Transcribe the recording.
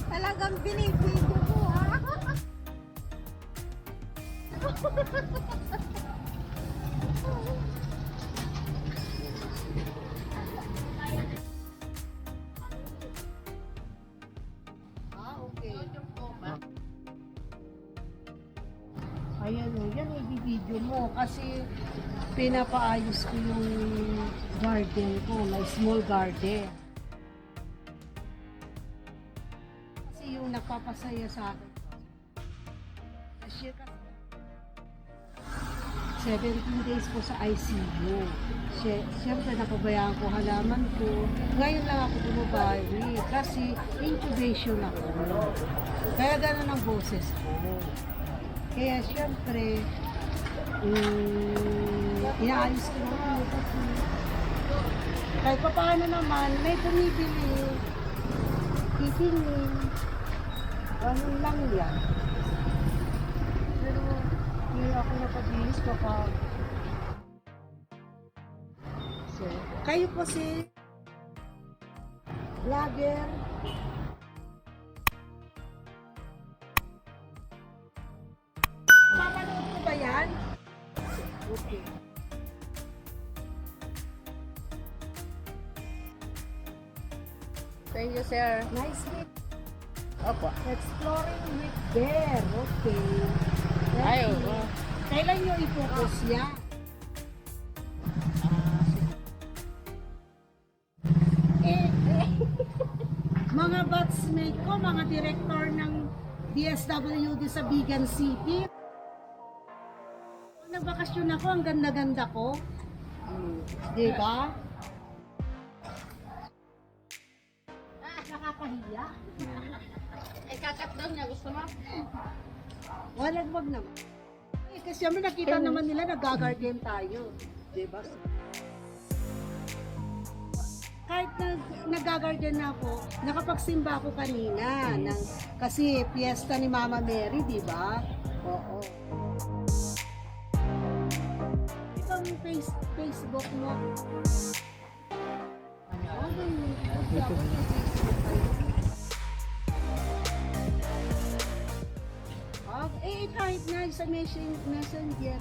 Talagang binibidyo mo, ha? Okay. Ayan o, yan i-video mo kasi pinapaayos ko yung garden ko, may small garden. Kasi yung nagpapasaya sa akin. Kasi 17 days po sa ICU. Siyempre napabayaan ko halaman ko. Ngayon lang ako bumabali kasi incubation ako. Kaya gano'n ang boses ko. Kaya siyempre, inaayos ko naman kasi kahit pa paano naman, may bumibili, titingin, ganun lang yan. Pero hindi ako napabilis kapag so, kayo po si vlogger. Mapanood ko ba yan? Okay. Thank you, sir. Nice meet. Opo. Exploring with Bear. Okay. Ay, oo. Kailan nyo i-focus yan? Mga batchmate ko, mga director ng DSWD sa Bigan City. Nagbakasyon ako, ang ganda-ganda ko. Diba? Nakakahiya. Eh, kakat daw niya. Gusto mo? Wag naman. Kasi siyempre nakita naman nila nag-garden tayo. Diba? Kahit nag-garden na ako, nakapagsimba ako kanina. Kasi piyesta ni Mama Mary, diba? Oo. Itong Facebook mo. Kahit na sa messenger,